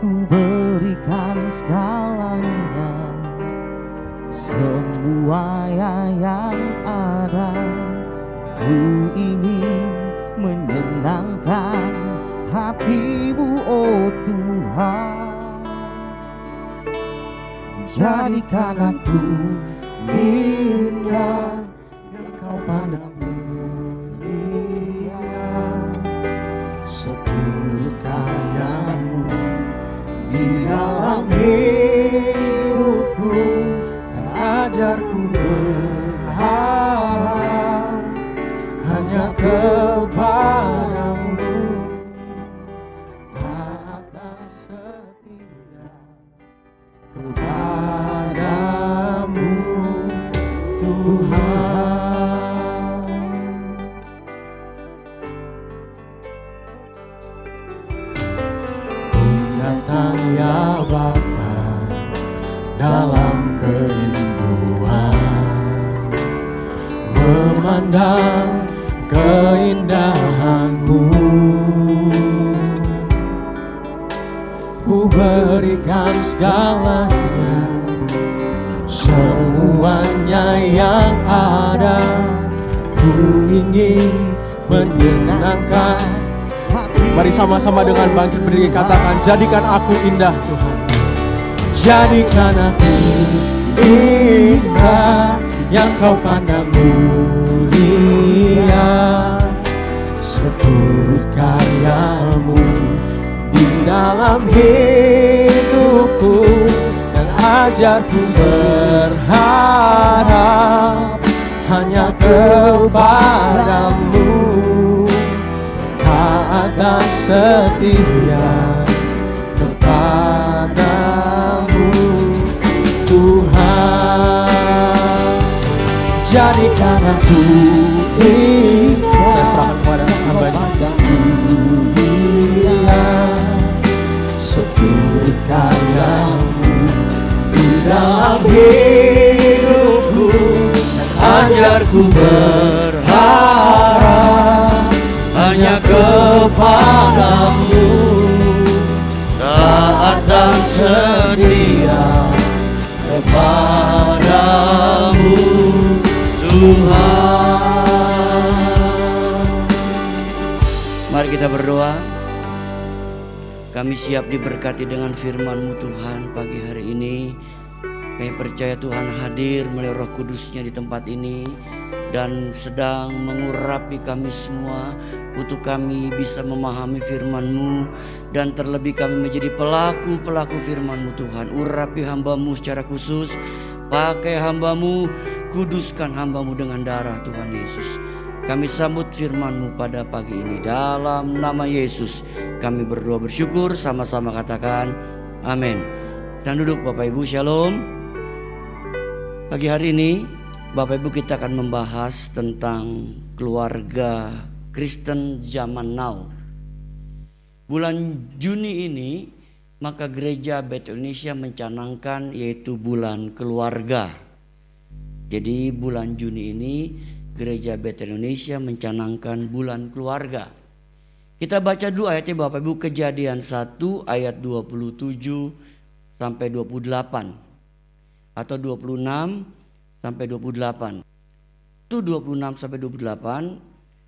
ku berikan segalanya, semua yang ada. Ku ingin menyenangkan hatimu, oh Tuhan. Jadikan aku indah yang kau pandang mulia, seturut karyamu di dalam hidupku, dan ajarku berharap hanya kepadamu, tak setia kepadamu Tuhan. Ku datang ya Bapa dalam kerinduan, memandang keindahanmu. Ku berikan segalanya, semuanya yang ada. Ku ingin menyenangkan. Mari sama-sama dengan bangkit berdiri katakan, jadikan aku indah Tuhan. Jadikan aku indah yang kau pandang mulia, seturut karyamu di dalam hidupku, dan ajarku berharap hanya kepadamu, taat dan setia kepadamu Tuhan. Jadikan aku indah, saya serahkan kepada hamba-Nya, seturut karyamu di dalam hidupku, dan ajarku berharap hanya kepadamu, taat dan setia kepadamu Tuhan. Mari kita berdoa. Kami siap diberkati dengan firman-Mu Tuhan pagi hari ini. Kami percaya Tuhan hadir melalui Roh Kudus-Nya di tempat ini dan sedang mengurapi kami semua untuk kami bisa memahami firman-Mu, dan terlebih kami menjadi pelaku-pelaku firman-Mu Tuhan. Urapi hamba-Mu secara khusus, pakai hamba-Mu, kuduskan hamba-Mu dengan darah Tuhan Yesus. Kami sambut firman-Mu pada pagi ini, dalam nama Yesus kami berdoa bersyukur, sama-sama katakan amin. Dan duduk Bapak Ibu, shalom. Pagi hari ini Bapak Ibu kita akan membahas tentang keluarga Kristen zaman now. Bulan Juni ini maka Gereja Bethel Indonesia mencanangkan yaitu bulan keluarga. Jadi bulan Juni ini Gereja Bethel Indonesia mencanangkan bulan keluarga. Kita baca dulu ayatnya Bapak Ibu, Kejadian 1 ayat 27 sampai 28 atau 26 sampai 28. Itu 26 sampai 28.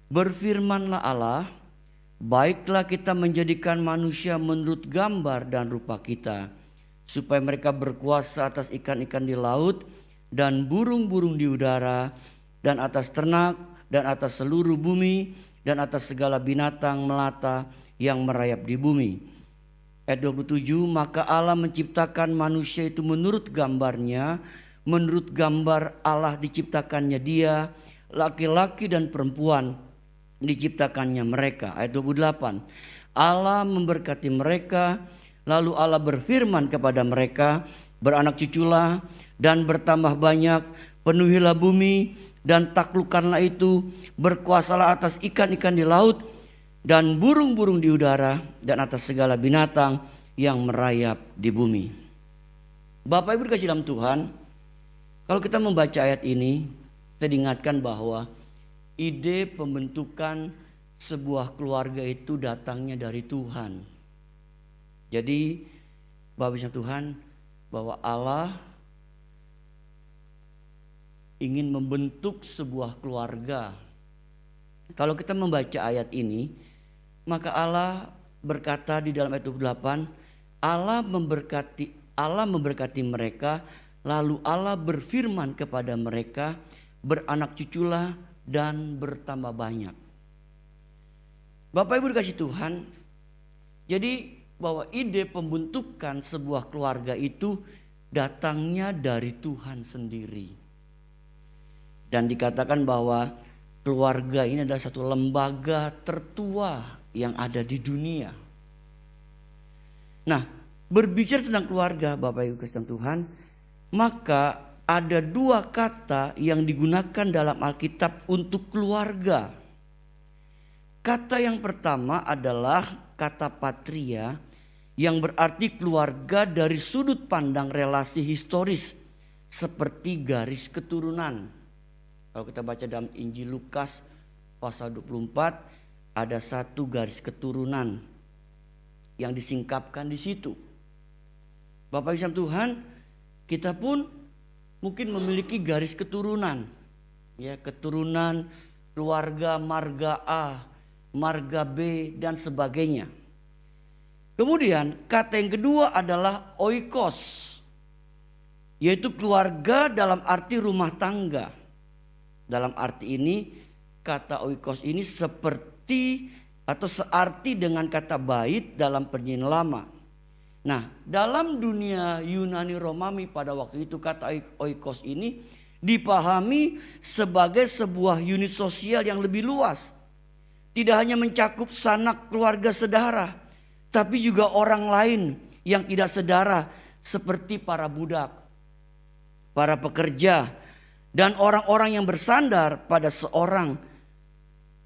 Berfirmanlah Allah, baiklah kita menjadikan manusia menurut gambar dan rupa kita, supaya mereka berkuasa atas ikan-ikan di laut dan burung-burung di udara, dan atas ternak, dan atas seluruh bumi, dan atas segala binatang melata yang merayap di bumi. Ayat 27, maka Allah menciptakan manusia itu menurut gambarnya, menurut gambar Allah diciptakannya dia, laki-laki dan perempuan diciptakannya mereka. Ayat 28, Allah memberkati mereka, lalu Allah berfirman kepada mereka, beranak cuculah dan bertambah banyak, penuhilah bumi dan taklukkanlah itu, berkuasalah atas ikan-ikan di laut dan burung-burung di udara, dan atas segala binatang yang merayap di bumi. Bapak Ibu dikasih dalam Tuhan, kalau kita membaca ayat ini, saya diingatkan bahwa ide pembentukan sebuah keluarga itu datangnya dari Tuhan. Jadi Bapak Ibu Tuhan, bahwa Allah ingin membentuk sebuah keluarga. Kalau kita membaca ayat ini, maka Allah berkata di dalam ayat 28, Allah memberkati mereka, lalu Allah berfirman kepada mereka, beranak cuculah dan bertambah banyak. Bapak Ibu dikasih Tuhan, jadi bahwa ide pembentukan sebuah keluarga itu datangnya dari Tuhan sendiri. Dan dikatakan bahwa keluarga ini adalah satu lembaga tertua yang ada di dunia. Nah, berbicara tentang keluarga Bapak Ibu Kristen Tuhan, maka ada dua kata yang digunakan dalam Alkitab untuk keluarga. Kata yang pertama adalah kata patria, yang berarti keluarga dari sudut pandang relasi historis seperti garis keturunan. Kalau kita baca dalam Injil Lukas pasal 24, ada satu garis keturunan yang disingkapkan di situ. Bapak Ibu Tuhan, kita pun mungkin memiliki garis keturunan. Ya, keturunan keluarga marga A, marga B dan sebagainya. Kemudian kata yang kedua adalah oikos, yaitu keluarga dalam arti rumah tangga. Dalam arti ini kata oikos ini seperti atau searti dengan kata bait dalam Perjanjian Lama. Nah, dalam dunia Yunani Romawi pada waktu itu kata oikos ini dipahami sebagai sebuah unit sosial yang lebih luas. Tidak hanya mencakup sanak keluarga sedara, tapi juga orang lain yang tidak sedara seperti para budak, para pekerja, dan orang-orang yang bersandar pada seorang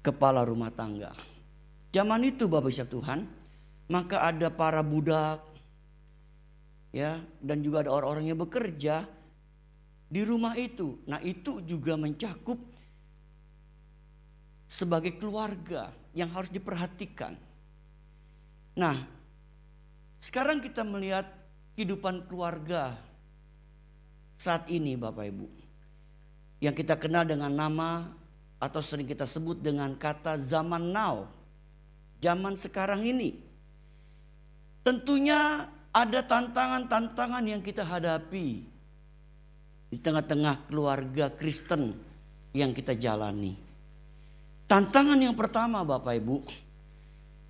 kepala rumah tangga. Zaman itu Bapak Ibu Tuhan, maka ada para budak, ya, dan juga ada orang-orang yang bekerja di rumah itu. Nah, itu juga mencakup sebagai keluarga yang harus diperhatikan. Nah, sekarang kita melihat kehidupan keluarga saat ini Bapak Ibu, yang kita kenal dengan nama atau sering kita sebut dengan kata zaman now, zaman sekarang ini. Tentunya ada tantangan-tantangan yang kita hadapi di tengah-tengah keluarga Kristen yang kita jalani. Tantangan yang pertama Bapak Ibu,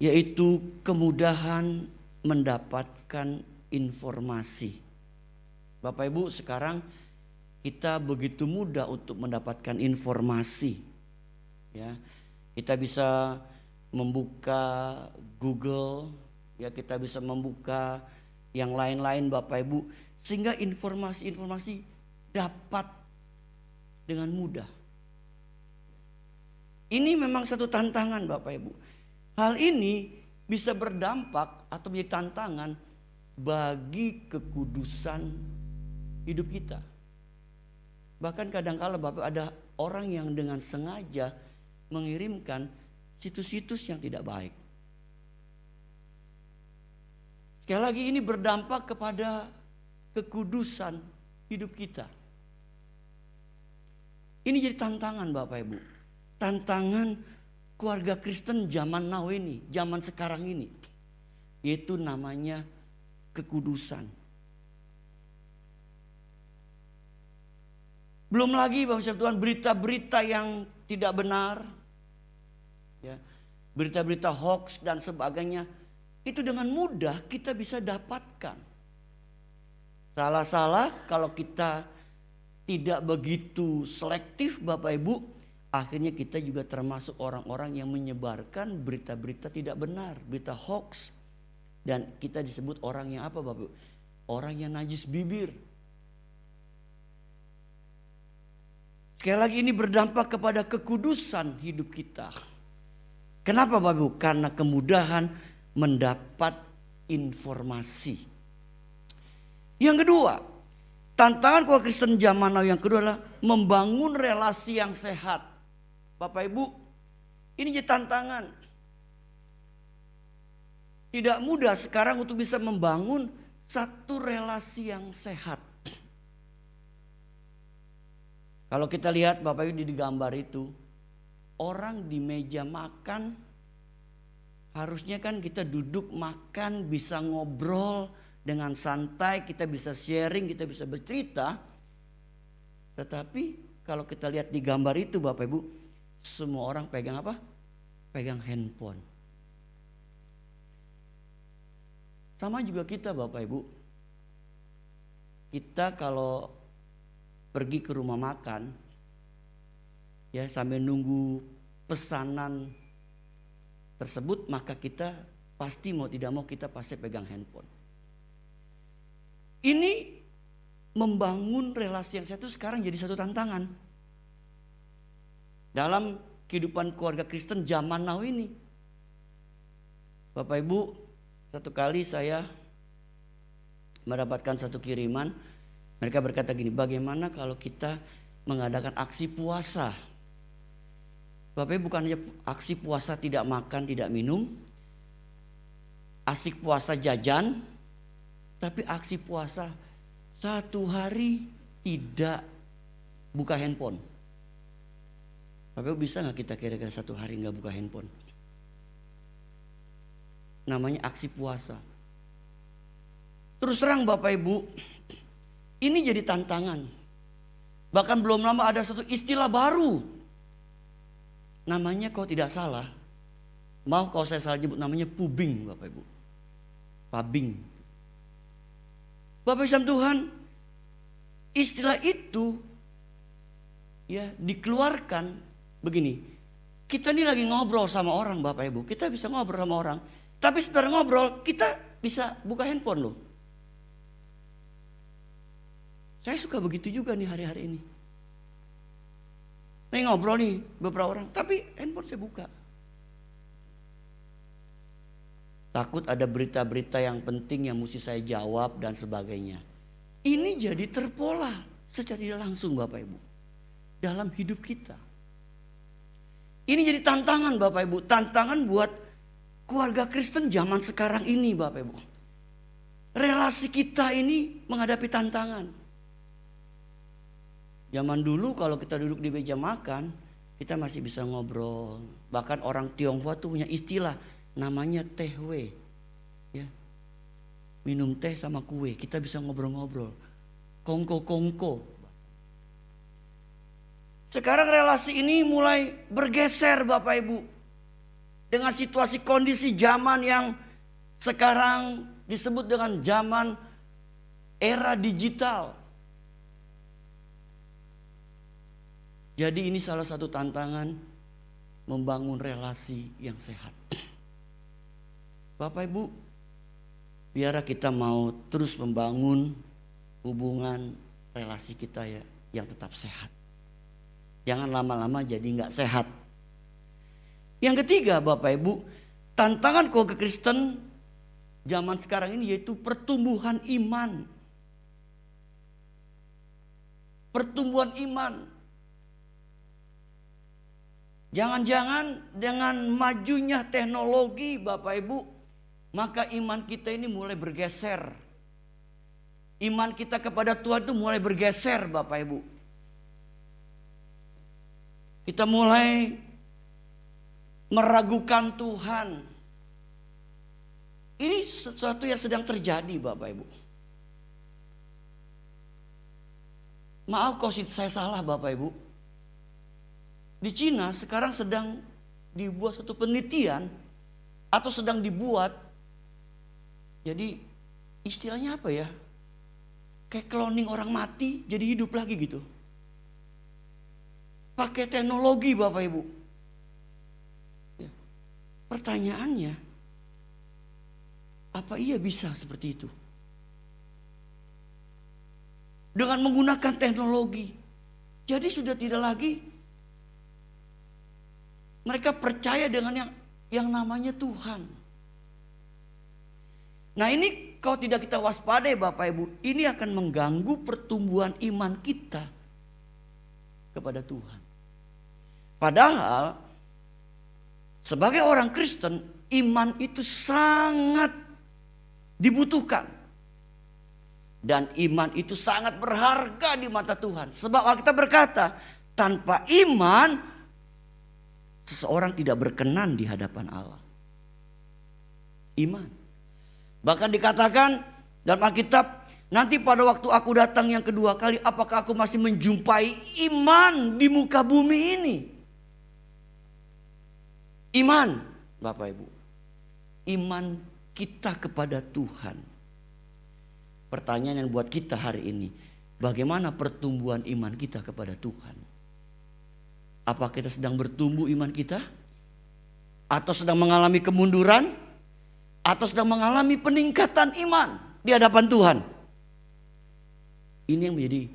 yaitu kemudahan mendapatkan informasi. Bapak Ibu, sekarang kita begitu mudah untuk mendapatkan informasi. Ya, kita bisa membuka Google, ya, kita bisa membuka yang lain-lain Bapak Ibu, sehingga informasi-informasi dapat dengan mudah. Ini memang satu tantangan Bapak Ibu. Hal ini bisa berdampak atau menjadi tantangan bagi kekudusan hidup kita. Bahkan kadang-kala Bapak, ada orang yang dengan sengaja mengirimkan situs-situs yang tidak baik. Sekali lagi ini berdampak kepada kekudusan hidup kita. Ini jadi tantangan Bapak Ibu. Tantangan keluarga Kristen zaman now ini, zaman sekarang ini. Yaitu namanya kekudusan. Belum lagi Bapak Ibu Tuhan, berita-berita yang tidak benar, ya, berita-berita hoax dan sebagainya, itu dengan mudah kita bisa dapatkan. Salah-salah kalau kita tidak begitu selektif Bapak Ibu, akhirnya kita juga termasuk orang-orang yang menyebarkan berita-berita tidak benar, berita hoax. Dan kita disebut orang yang apa Bapak Ibu? Orang yang najis bibir. Sekali lagi ini berdampak kepada kekudusan hidup kita. Kenapa Bapak Ibu? Karena kemudahan mendapat informasi. Yang kedua, tantangan keluarga Kristen zaman now yang kedua adalah membangun relasi yang sehat. Bapak Ibu, ini jadi tantangan. Tidak mudah sekarang untuk bisa membangun satu relasi yang sehat. Kalau kita lihat Bapak Ibu di gambar itu, orang di meja makan, harusnya kan kita duduk makan, bisa ngobrol dengan santai, kita bisa sharing, kita bisa bercerita. Tetapi kalau kita lihat di gambar itu Bapak Ibu, semua orang pegang apa? Pegang handphone. Sama juga kita Bapak Ibu. Kita kalau pergi ke rumah makan, ya sambil nunggu pesanan tersebut, maka kita pasti mau tidak mau kita pasti pegang handphone. Ini membangun relasi yang satu sekarang jadi satu tantangan dalam kehidupan keluarga Kristen zaman now ini. Bapak Ibu, satu kali saya mendapatkan satu kiriman. Mereka berkata gini, bagaimana kalau kita mengadakan aksi puasa? Bapak Ibu, bukan hanya aksi puasa tidak makan, tidak minum, aksi puasa jajan, tapi aksi puasa satu hari tidak buka handphone. Bapak Ibu, bisa gak kita kira-kira satu hari gak buka handphone? Namanya aksi puasa. Terus terang Bapak Ibu, ini jadi tantangan. Bahkan belum lama ada satu istilah baru. Namanya kalau tidak salah, mau kalau saya salah nyebut, namanya pubing Bapak Ibu. Pabing. Bapak Ibu Tuhan, istilah itu ya dikeluarkan begini. Kita ini lagi ngobrol sama orang Bapak Ibu. Kita bisa ngobrol sama orang. Tapi setelah ngobrol kita bisa buka handphone loh. Saya suka begitu juga nih hari-hari ini. Nih ngobrol nih beberapa orang, tapi handphone saya buka. Takut ada berita-berita yang penting yang mesti saya jawab dan sebagainya. Ini jadi terpola secara tidak langsung Bapak Ibu dalam hidup kita. Ini jadi tantangan Bapak Ibu, tantangan buat keluarga Kristen zaman sekarang ini Bapak Ibu. Relasi kita ini menghadapi tantangan. Zaman dulu kalau kita duduk di meja makan, kita masih bisa ngobrol. Bahkan orang Tionghoa tuh punya istilah namanya tehwe. Ya. Minum teh sama kue, kita bisa ngobrol-ngobrol. Kongko-kongko. Sekarang relasi ini mulai bergeser Bapak Ibu. Dengan situasi kondisi zaman yang sekarang disebut dengan zaman era digital. Jadi ini salah satu tantangan membangun relasi yang sehat. Bapak Ibu, biar kita mau terus membangun hubungan relasi kita ya yang tetap sehat. Jangan lama-lama jadi nggak sehat. Yang ketiga Bapak Ibu, tantangan keluarga Kristen zaman sekarang ini yaitu pertumbuhan iman. Pertumbuhan iman. Jangan-jangan dengan majunya teknologi Bapak Ibu, maka iman kita ini mulai bergeser. Iman kita kepada Tuhan itu mulai bergeser Bapak Ibu. Kita mulai meragukan Tuhan. Ini sesuatu yang sedang terjadi Bapak Ibu. Maaf kalau saya salah Bapak Ibu. Di Cina sekarang sedang dibuat satu penelitian atau sedang dibuat. Jadi istilahnya apa ya? Kayak cloning orang mati jadi hidup lagi gitu. Pakai teknologi Bapak Ibu. Ya. Pertanyaannya, apa iya bisa seperti itu? Dengan menggunakan teknologi. Jadi sudah tidak lagi mereka percaya dengan yang namanya Tuhan. Nah ini kalau tidak kita waspadai Bapak Ibu, ini akan mengganggu pertumbuhan iman kita kepada Tuhan. Padahal sebagai orang Kristen, iman itu sangat dibutuhkan. Dan iman itu sangat berharga di mata Tuhan. Sebab Alkitab berkata, tanpa iman seseorang tidak berkenan di hadapan Allah. Iman. Bahkan dikatakan dalam Alkitab, nanti pada waktu aku datang yang kedua kali, apakah aku masih menjumpai iman di muka bumi ini? Iman, Bapak Ibu. Iman kita kepada Tuhan. Pertanyaan yang buat kita hari ini, bagaimana pertumbuhan iman kita kepada Tuhan? Apa kita sedang bertumbuh iman kita? Atau sedang mengalami kemunduran? Atau sedang mengalami peningkatan iman di hadapan Tuhan? Ini yang menjadi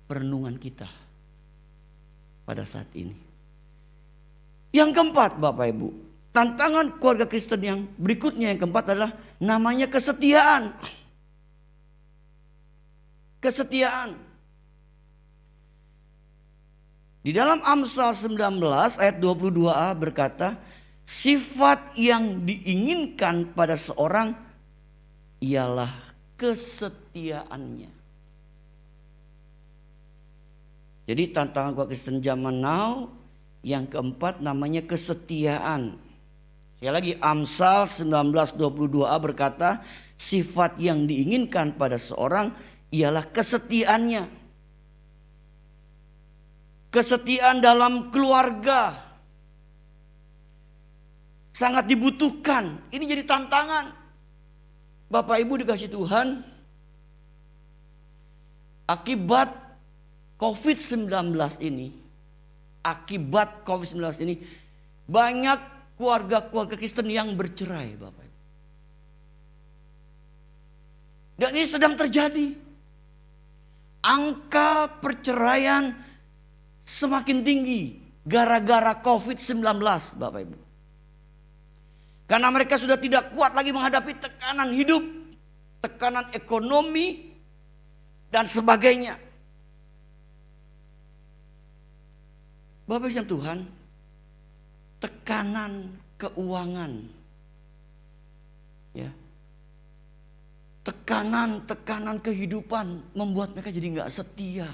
perenungan kita pada saat ini. Yang keempat, Bapak Ibu, tantangan keluarga Kristen yang berikutnya, yang keempat adalah namanya kesetiaan. Kesetiaan. Di dalam Amsal 19 ayat 22a berkata, sifat yang diinginkan pada seorang ialah kesetiaannya. Jadi tantangan keluarga Kristen zaman now yang keempat namanya kesetiaan. Sekali lagi, Amsal 19:22a berkata, sifat yang diinginkan pada seorang ialah kesetiaannya. Kesetiaan dalam keluarga sangat dibutuhkan. Ini jadi tantangan. Bapak Ibu dikasih Tuhan, akibat COVID-19 ini, banyak keluarga-keluarga Kristen yang bercerai, Bapak Ibu. Dan ini sedang terjadi. Angka perceraian semakin tinggi gara-gara COVID-19, Bapak Ibu. Karena mereka sudah tidak kuat lagi menghadapi tekanan hidup, tekanan ekonomi, dan sebagainya. Bapak Ibu Tuhan, tekanan keuangan, ya, tekanan kehidupan membuat mereka jadi nggak setia.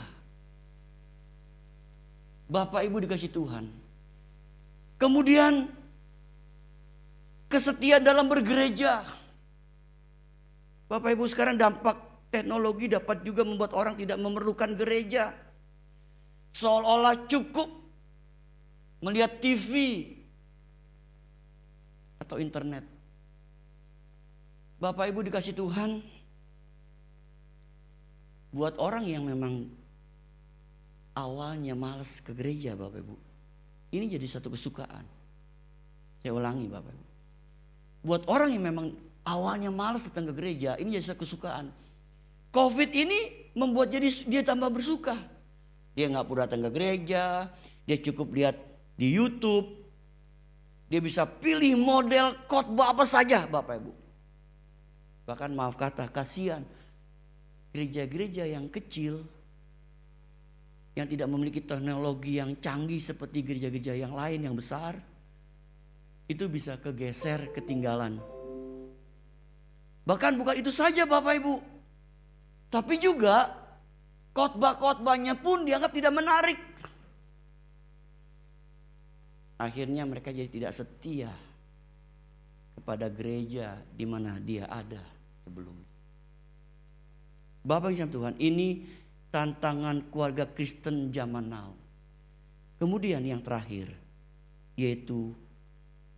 Bapak Ibu dikasih Tuhan. Kemudian kesetiaan dalam bergereja. Bapak Ibu, sekarang dampak teknologi dapat juga membuat orang tidak memerlukan gereja. Seolah-olah cukup melihat TV atau internet. Bapak Ibu dikasih Tuhan, buat orang yang memang awalnya malas ke gereja, Bapak Ibu, ini jadi satu kesukaan. Saya ulangi, Bapak Ibu. Buat orang yang memang awalnya malas datang ke gereja, ini jadi satu kesukaan. COVID ini membuat jadi dia tambah bersuka. Dia nggak perlu datang ke gereja, dia cukup lihat di YouTube, dia bisa pilih model khotbah apa saja, Bapak Ibu. Bahkan maaf kata, kasihan gereja-gereja yang kecil, yang tidak memiliki teknologi yang canggih seperti gereja-gereja yang lain yang besar, itu bisa kegeser, ketinggalan. Bahkan bukan itu saja, Bapak Ibu, tapi juga khotbah-khotbahnya pun dianggap tidak menarik. Akhirnya mereka jadi tidak setia kepada gereja di mana dia ada sebelumnya. Bapak Ibu Tuhan, ini tantangan keluarga Kristen zaman now. Kemudian yang terakhir, yaitu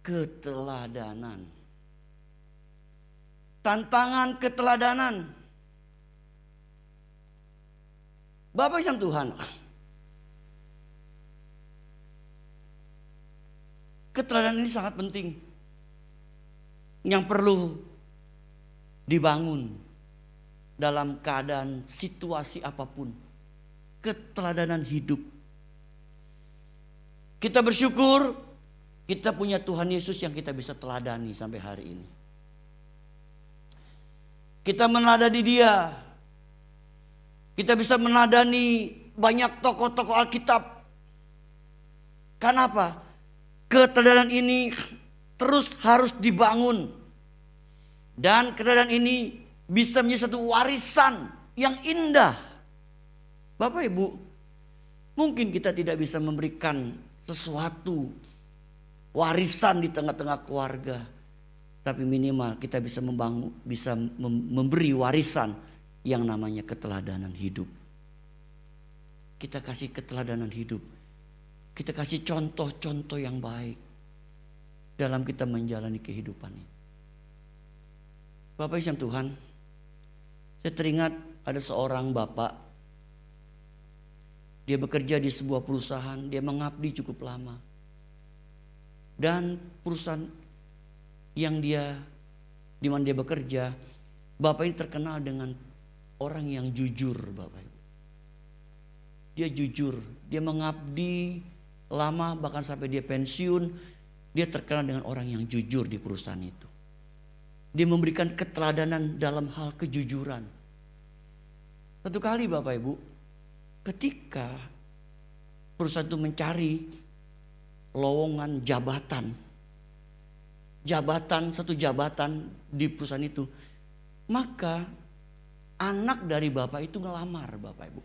keteladanan. Tantangan keteladanan. Bapak Ibu Tuhan, keteladanan ini sangat penting, yang perlu dibangun dalam keadaan situasi apapun. Keteladanan hidup. Kita bersyukur kita punya Tuhan Yesus yang kita bisa teladani sampai hari ini. Kita meneladani Dia. Kita bisa meneladani banyak tokoh-tokoh Alkitab. Kenapa? Keteladanan ini terus harus dibangun. Dan keteladanan ini bisa menjadi satu warisan yang indah. Bapak Ibu, mungkin kita tidak bisa memberikan sesuatu warisan di tengah-tengah keluarga, tapi minimal kita bisa memberi warisan yang namanya keteladanan hidup. Kita kasih keteladanan hidup. Kita kasih contoh-contoh yang baik dalam kita menjalani kehidupan ini. Bapak Ibu Tuhan, saya teringat ada seorang bapak. Dia bekerja di sebuah perusahaan, dia mengabdi cukup lama. Dan perusahaan yang di mana dia bekerja, bapak ini terkenal dengan orang yang jujur, Bapak Ibu. Dia jujur, dia mengabdi lama bahkan sampai dia pensiun, dia terkenal dengan orang yang jujur di perusahaan itu. Dia memberikan keteladanan dalam hal kejujuran. Satu kali Bapak Ibu, ketika perusahaan itu mencari lowongan satu jabatan di perusahaan itu, maka anak dari bapak itu ngelamar, Bapak Ibu.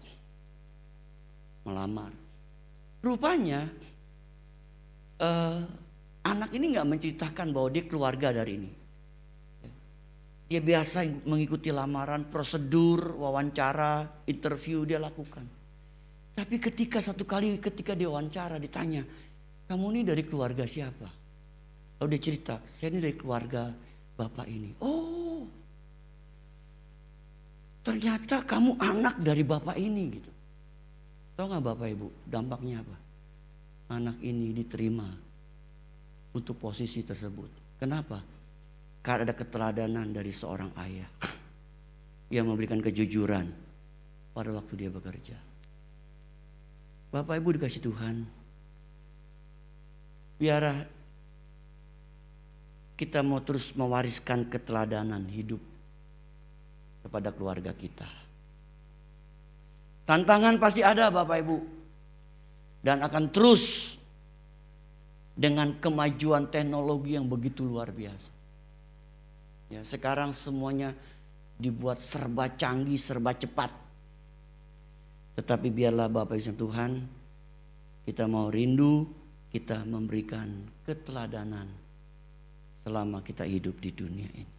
Melamar. Rupanya anak ini gak menceritakan bahwa dia keluarga dari ini. Dia biasa mengikuti lamaran, prosedur, wawancara, interview dia lakukan. Tapi ketika dia wawancara ditanya, kamu ini dari keluarga siapa? Lalu dia cerita, saya ini dari keluarga bapak ini. Oh, ternyata kamu anak dari bapak ini gitu. Tahu gak Bapak Ibu dampaknya apa? Anak ini diterima untuk posisi tersebut. Kenapa? Karena ada keteladanan dari seorang ayah yang memberikan kejujuran pada waktu dia bekerja. Bapak Ibu dikasih Tuhan, biar kita mau terus mewariskan keteladanan hidup kepada keluarga kita. Tantangan pasti ada Bapak Ibu, dan akan terus dengan kemajuan teknologi yang begitu luar biasa. Ya, sekarang semuanya dibuat serba canggih, serba cepat. Tetapi biarlah Bapak Ibu Tuhan, kita mau rindu, kita memberikan keteladanan selama kita hidup di dunia ini.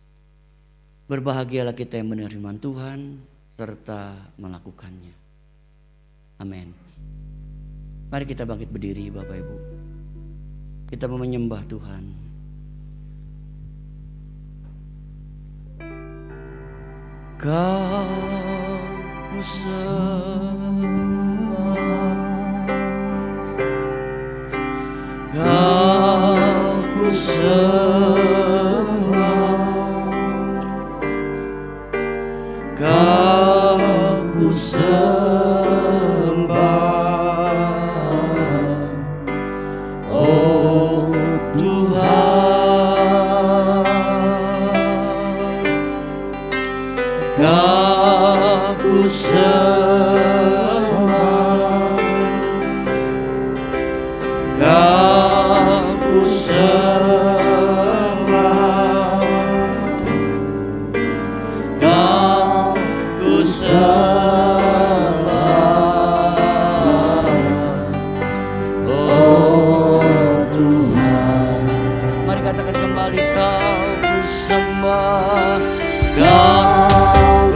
Berbahagialah kita yang menerima Tuhan serta melakukannya. Amin. Mari kita bangkit berdiri Bapak Ibu. Kita mau menyembah Tuhan. Kau ku sembah, Kau ku sembah, Kau ku sembah, oh Tuhan, Kau ku sembah, Kau ku sembah, Kau ku sembah, oh Tuhan. Mari katakan kembali, Kau ku sembah, Kau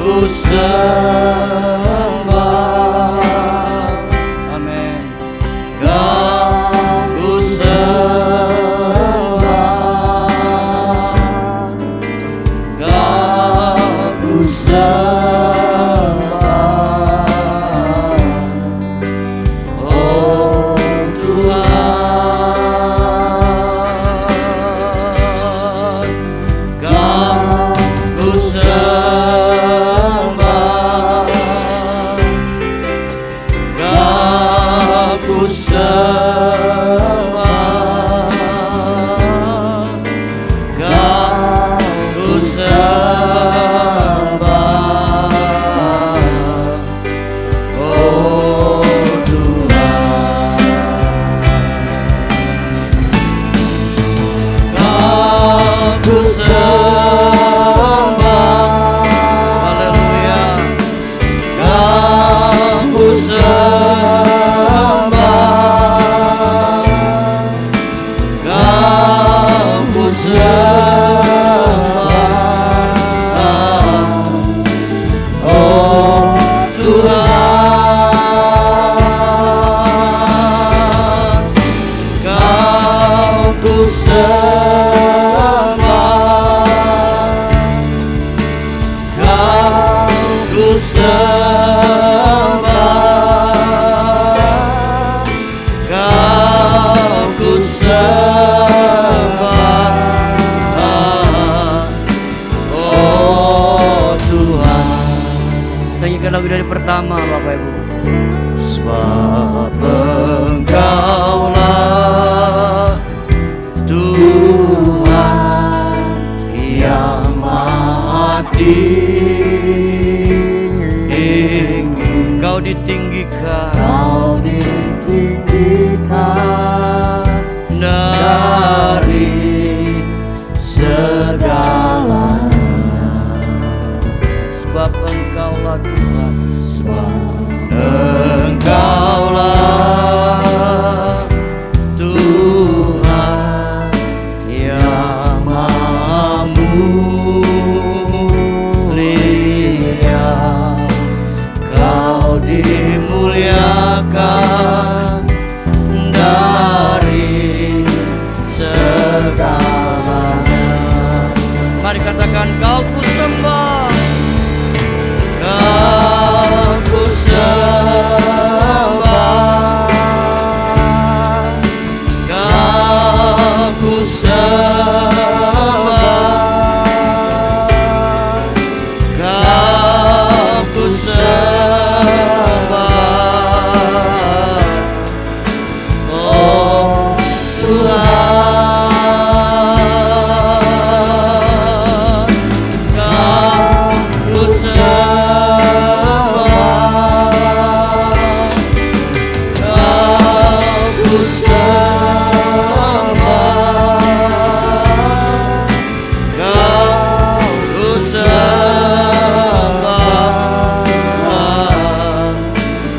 ku sembah, amin. Kau ku sembah, Kau ku sembah, oh Tuhan. Kau ku sembah, Kau ku sembah, Kau ku sembah, sembah, Kau ku sembah, oh Tuhan. Nyanyikan lagu dari pertama Bapak Ibu. Sebab Engkaulah Tuhan yang maha tinggi, Kau ditinggikan, dari segalanya. Sebab Engkaulah Tuhan, sebab Engkaulah Tuhan yang maha mulia, Kau dimuliakan dari segalanya. Mari katakan, Kau ku sembah, Kau ku sembah, Kau ku sembah, Kau ku sembah, oh Tuhan, Kau ku sembah, Kau ku sembah, Kau ku sembah,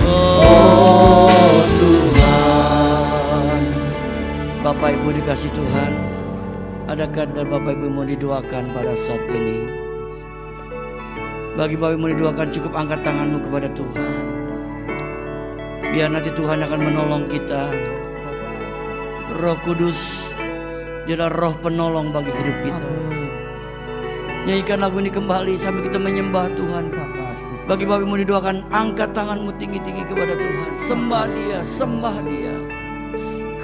oh Tuhan. Bapak Ibu dikasih Tuhan, adakah dari Bapak Ibu mau didoakan pada saat ini? Bagi Bapak Ibu mau didoakan, cukup angkat tanganmu kepada Tuhan. Biar nanti Tuhan akan menolong kita. Roh Kudus, Dia adalah roh penolong bagi hidup kita. Nyanyikan lagu ini kembali sambil kita menyembah Tuhan. Bagi Bapak Ibu mau didoakan, angkat tanganmu tinggi-tinggi kepada Tuhan. Sembah Dia, sembah Dia.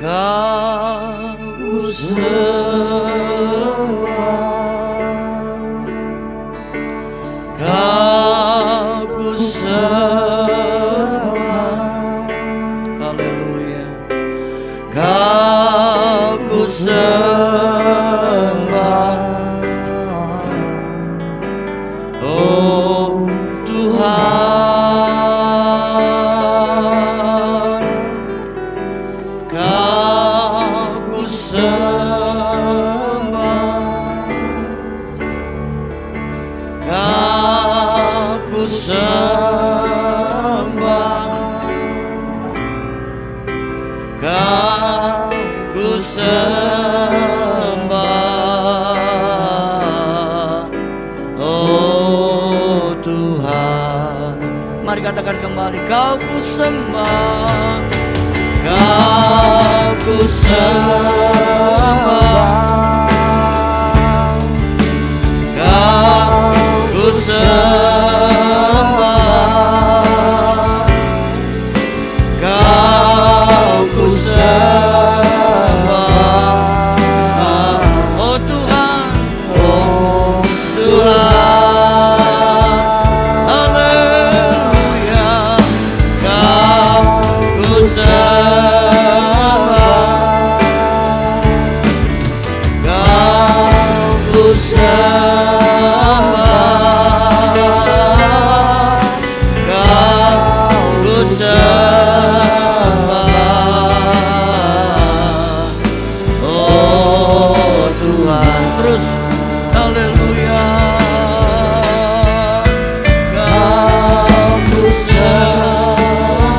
Kau ku sembah, Kau ku sembah, haleluya. Kau ku sembah, oh Tuhan, Kau ku sembah, Kau ku sembah, Kau ku sembah, oh Tuhan. Mari katakan kembali, Kau ku sembah, Kau ku sembah, Kau ku sembah, Kau ku sembah, oh Tuhan, oh Tuhan, haleluya. Kau ku sembah, Kau ku sembah, Kau ku sembah, oh Tuhan. Terus haleluya. Kau ku sembah,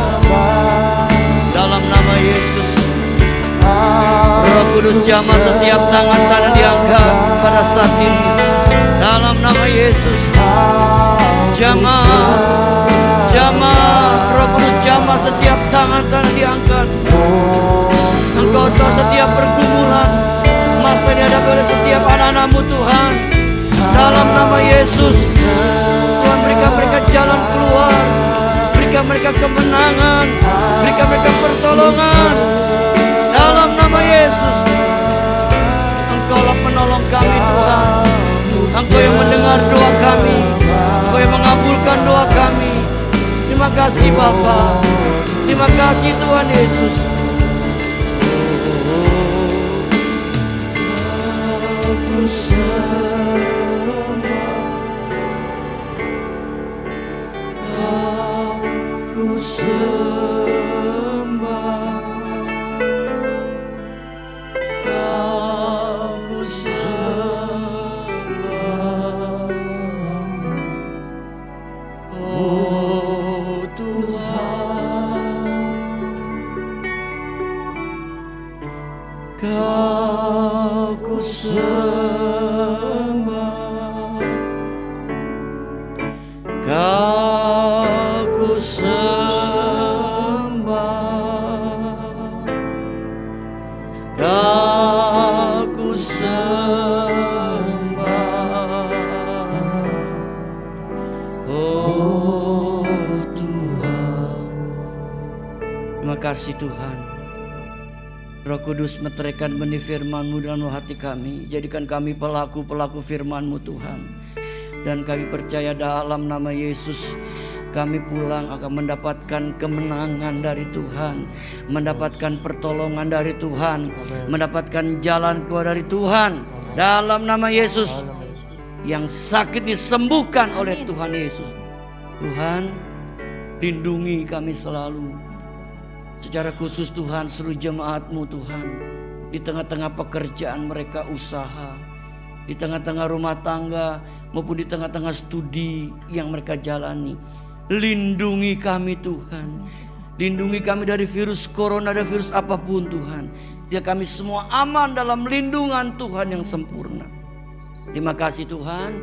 dalam nama Yesus. Roh Kudus, jamah setiap tangan-tangan diangkat pada saat ini. Dalam nama Yesus, jamah, jamah, Roh Kudus, jamah setiap tangan-tangan diangkat. Engkau tahu setiap pergumulan masa dihadapi oleh setiap anak-anak-Mu Tuhan. Dalam nama Yesus, Tuhan berikan mereka jalan jalan keluar. Berikan mereka kemenangan, berikan mereka pertolongan. Dalam nama Yesus, Engkaulah penolong kami Tuhan. Engkau yang mendengar doa kami, Engkau yang mengabulkan doa kami. Terima kasih Bapa, terima kasih Tuhan Yesus. Aku kasih Tuhan. Roh Kudus meteraikan benih firman-Mu dalam hati kami. Jadikan kami pelaku-pelaku firman-Mu Tuhan. Dan kami percaya dalam nama Yesus, kami pulang akan mendapatkan kemenangan dari Tuhan, mendapatkan pertolongan dari Tuhan, mendapatkan jalan keluar dari Tuhan. Dalam nama Yesus, yang sakit disembuhkan oleh Tuhan Yesus. Tuhan, lindungi kami selalu. Secara khusus Tuhan, seluruh jemaat-Mu Tuhan, di tengah-tengah pekerjaan mereka, usaha, di tengah-tengah rumah tangga, maupun di tengah-tengah studi yang mereka jalani. Lindungi kami Tuhan. Lindungi kami dari virus corona dan virus apapun Tuhan. Biar kami semua aman dalam lindungan Tuhan yang sempurna. Terima kasih Tuhan.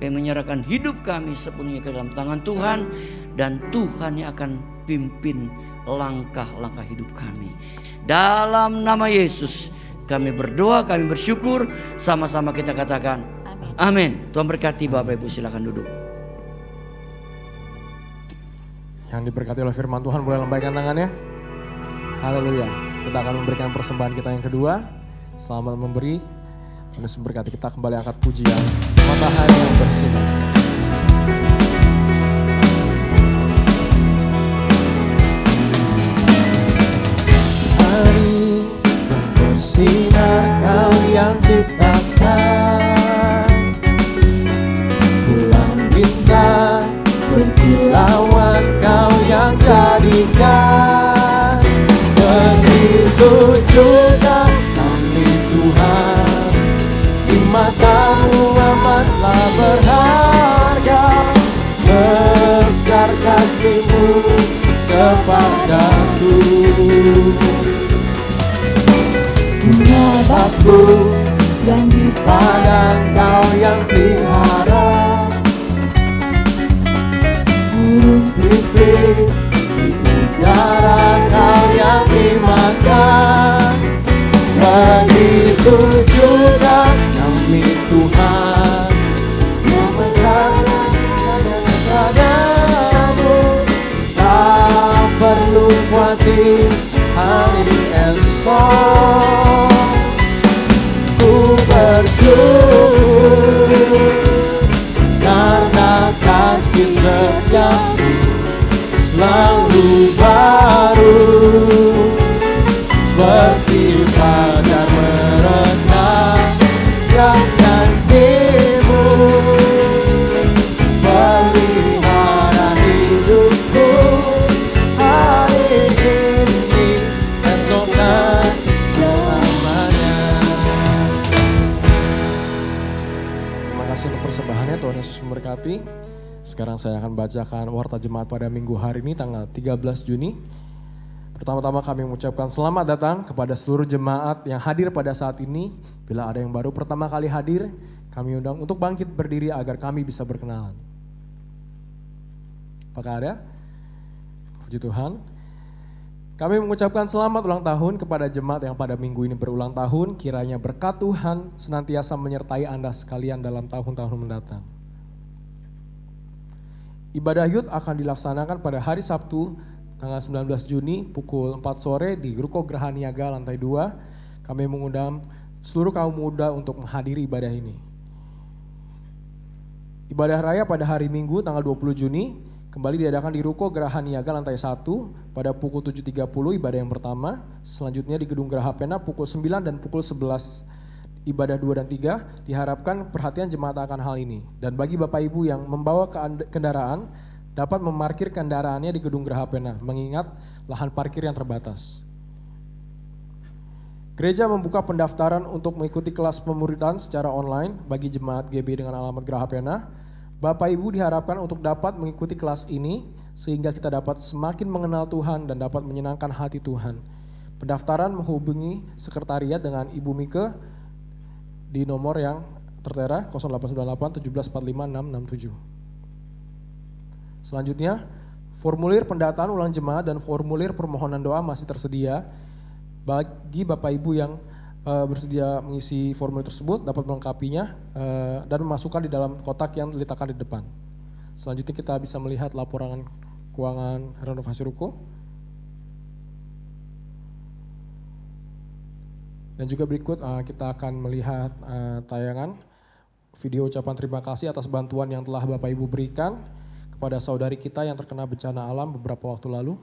Kami menyerahkan hidup kami sepenuhnya ke dalam tangan Tuhan. Dan Tuhan yang akan pimpin langkah-langkah hidup kami. Dalam nama Yesus kami berdoa, kami bersyukur. Sama-sama kita katakan amin. Tuhan berkati. Bapak Ibu silakan duduk. Yang diberkati oleh firman Tuhan boleh lambaikan tangannya. Haleluya. Kita akan memberikan persembahan kita yang kedua. Selamat memberi. Tuhan Yesus berkati. Kita kembali angkat pujian matahari yang bersinar. Hari yang bersinar Kau yang ciptakan, bulan bintang berkilauan Kau yang jadikan. Begitu juga kami Tuhan, di mata-Mu amatlah berharga. Besar kasih-Mu kepadaku. Bunga batu yang di padang Kau yang pelihara, burung pipit di udara Kau yang dimakan. Begitu juga kami Tuhan, yang berharga kepadamu. Tak perlu khawatir hari esok. Ku bersyukur karena kasih setiamu selalu baru, seperti fajar merekah yang janji-Mu. Pelihara hidupku hari ini, esok dan selamanya. Terima kasih untuk persembahannya. Tuhan Yesus memberkati. Sekarang saya akan bacakan warta jemaat pada minggu hari ini tanggal 13 Juni. Pertama-tama kami mengucapkan selamat datang kepada seluruh jemaat yang hadir pada saat ini. Bila ada yang baru pertama kali hadir, kami undang untuk bangkit berdiri agar kami bisa berkenalan. Apakah ada? Puji Tuhan. Kami mengucapkan selamat ulang tahun kepada jemaat yang pada minggu ini berulang tahun. Kiranya berkat Tuhan senantiasa menyertai Anda sekalian dalam tahun-tahun mendatang. Ibadah Yud akan dilaksanakan pada hari Sabtu tanggal 19 Juni pukul 4 sore di Ruko Geraha Niaga lantai 2. Kami mengundang seluruh kaum muda untuk menghadiri ibadah ini. Ibadah raya pada hari Minggu tanggal 20 Juni kembali diadakan di Ruko Geraha Niaga lantai 1 pada pukul 7.30 ibadah yang pertama. Selanjutnya di Gedung Geraha Pena pukul 9 dan pukul 11 ibadah 2 dan 3. Diharapkan perhatian jemaat akan hal ini. Dan bagi Bapak Ibu yang membawa kendaraan dapat memarkir kendaraannya di Gedung Geraha Pena mengingat lahan parkir yang terbatas. Gereja membuka pendaftaran untuk mengikuti kelas pemuridan secara online bagi jemaat GB dengan alamat Geraha Pena. Bapak Ibu diharapkan untuk dapat mengikuti kelas ini sehingga kita dapat semakin mengenal Tuhan dan dapat menyenangkan hati Tuhan. Pendaftaran menghubungi sekretariat dengan Ibu Mike di nomor yang tertera 0898 1745 667. Selanjutnya, formulir pendataan ulang jemaat dan formulir permohonan doa masih tersedia. Bagi Bapak Ibu yang bersedia mengisi formulir tersebut dapat melengkapinya dan memasukkan di dalam kotak yang diletakkan di depan. Selanjutnya kita bisa melihat laporan keuangan renovasi ruko. Dan juga berikut kita akan melihat tayangan video ucapan terima kasih atas bantuan yang telah Bapak Ibu berikan kepada saudari kita yang terkena bencana alam beberapa waktu lalu.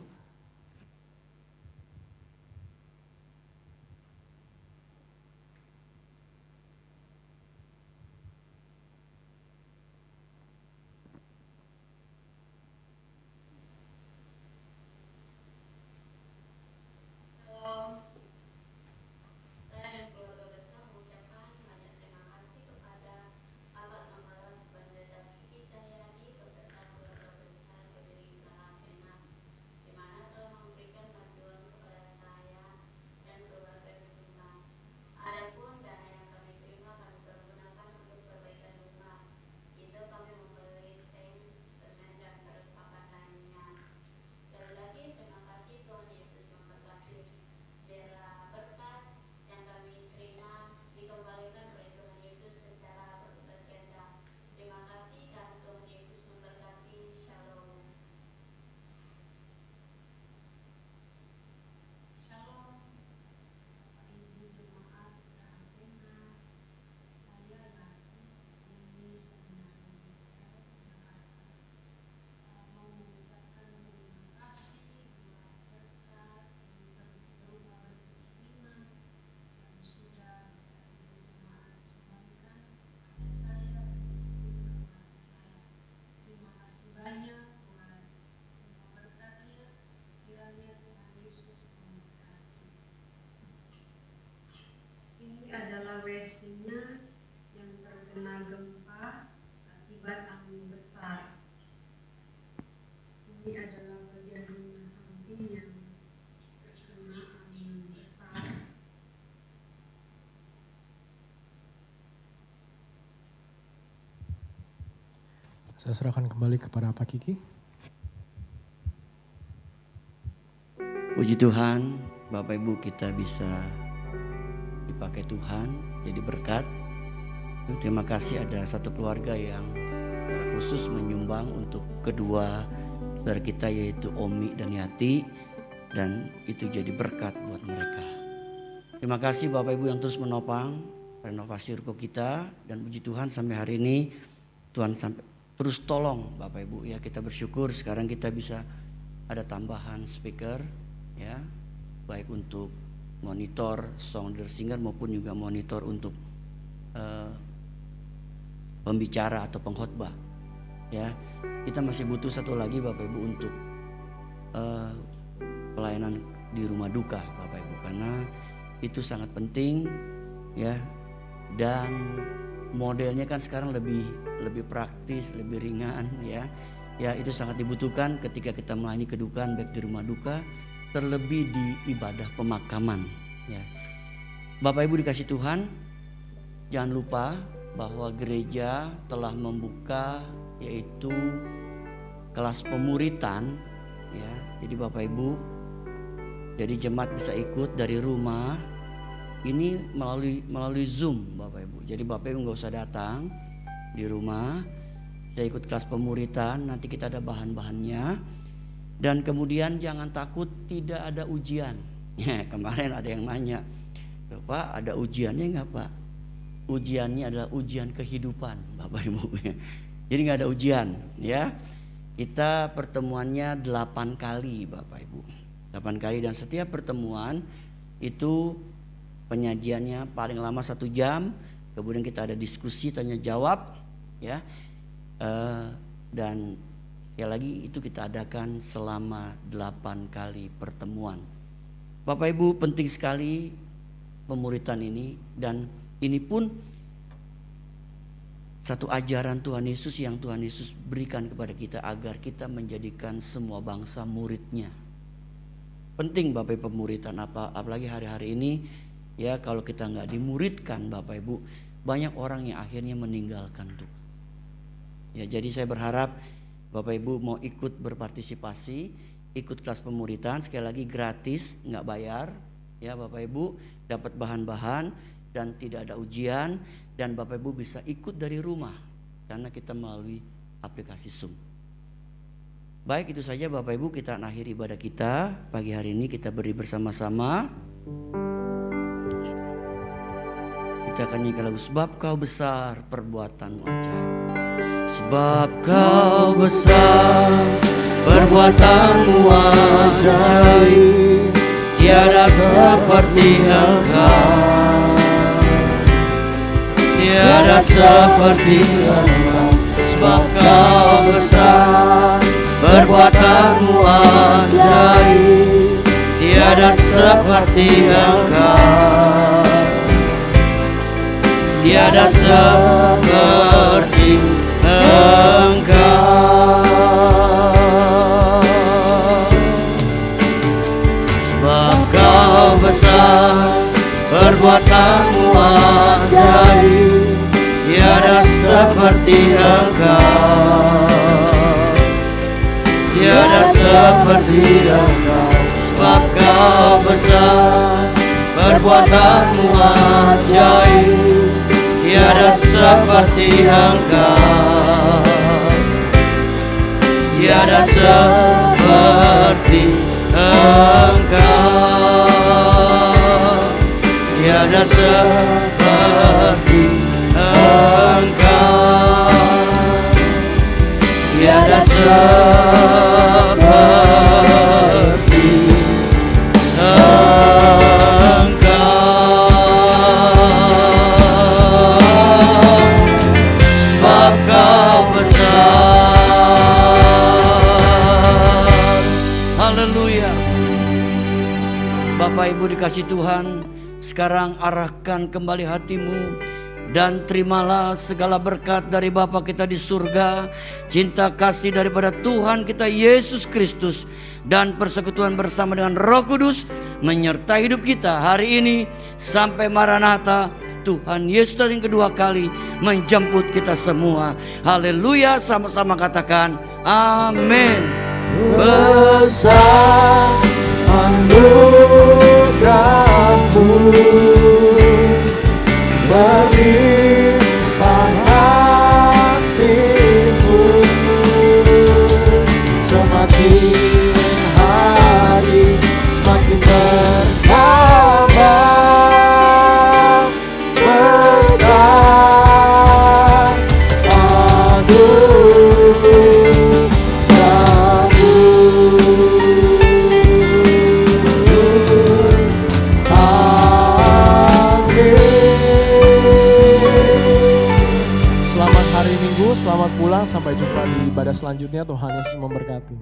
Adalah WC-nya yang terkena gempa akibat angin besar. Ini adalah bagian rumah samping yang terkena angin besar. Saya serahkan kembali kepada Pak Kiki. Puji Tuhan, Bapak Ibu kita bisa dipakai Tuhan jadi berkat. Terima kasih ada satu keluarga yang khusus menyumbang untuk kedua saudara kita yaitu Omi dan Yati, dan itu jadi berkat buat mereka. Terima kasih Bapak Ibu yang terus menopang renovasi ruko kita, dan puji Tuhan sampai hari ini Tuhan sampai terus tolong Bapak Ibu ya. Kita bersyukur sekarang kita bisa ada tambahan speaker ya, baik untuk monitor song leader singer maupun juga monitor untuk pembicara atau pengkhotbah ya. Kita masih butuh satu lagi Bapak Ibu untuk pelayanan di rumah duka Bapak Ibu, karena itu sangat penting ya, dan modelnya kan sekarang lebih praktis, lebih ringan ya. Ya itu sangat dibutuhkan ketika kita melayani kedukaan baik di rumah duka, terlebih di ibadah pemakaman ya. Bapak Ibu dikasih Tuhan, jangan lupa bahwa gereja telah membuka yaitu kelas pemuritan ya. Jadi Bapak Ibu, jadi jemaat bisa ikut dari rumah ini melalui Zoom Bapak Ibu. Jadi Bapak Ibu nggak usah datang di rumah, Saya ikut kelas pemuritan, nanti kita ada bahan-bahannya. Dan kemudian jangan takut tidak ada ujian. Ya, kemarin ada yang nanya, Pak ada ujiannya nggak Pak? Ujiannya adalah ujian kehidupan, Bapak Ibu. Jadi nggak ada ujian, ya. Kita pertemuannya 8 kali, Bapak Ibu. 8 kali, dan setiap pertemuan itu penyajiannya paling lama 1 jam. Kemudian kita ada diskusi tanya jawab, ya. Dan sekali lagi itu kita adakan selama 8 kali pertemuan. Bapak Ibu, penting sekali pemuritan ini, dan ini pun satu ajaran Tuhan Yesus yang Tuhan Yesus berikan kepada kita agar kita menjadikan semua bangsa muridnya. Penting Bapak Ibu pemuritan, apalagi hari-hari ini, ya, kalau kita nggak dimuridkan Bapak Ibu, banyak orang yang akhirnya meninggalkan Tuhan. Ya, jadi saya berharap Bapak Ibu mau ikut berpartisipasi, ikut kelas pemuritan, sekali lagi gratis, nggak bayar, ya Bapak Ibu, dapat bahan-bahan dan tidak ada ujian, dan Bapak Ibu bisa ikut dari rumah karena kita melalui aplikasi Zoom. Baik, itu saja Bapak Ibu, kita akhiri ibadah kita pagi hari ini. Kita beri bersama-sama. Kita akan nyanyikan lagu Sebab Kau Besar Perbuatanmu Ajaib. Sebab Kau besar perbuatanmu ajaib, tiada seperti Engkau, tiada seperti Engkau. Sebab Kau besar perbuatanmu ajaib, tiada seperti Engkau, tiada seperti Engkau. Sebab Kau besar perbuatanmu ajaib, tiada seperti Engkau, tiada seperti Engkau. Sebab Kau besar perbuatanmu ajaib, tiada seperti Engkau, tiada seperti Engkau, tiada seperti Engkau, tiada seperti Sebab Kau besar. Haleluya. Bapak Ibu dikasih Tuhan, sekarang arahkan kembali hatimu dan terimalah segala berkat dari Bapa kita di surga, cinta kasih daripada Tuhan kita Yesus Kristus, dan persekutuan bersama dengan Roh Kudus menyertai hidup kita hari ini sampai Maranatha. Tuhan Yesus datang kedua kali menjemput kita semua. Haleluya, sama-sama katakan amin. Besar anugerah-Mu, berlimpah kasih-Mu, semakin hari semakin bertambah. Besar anugerah-Mu. Selamat hari Minggu, selamat pulang, sampai jumpa di ibadah selanjutnya. Tuhan Yesus memberkati.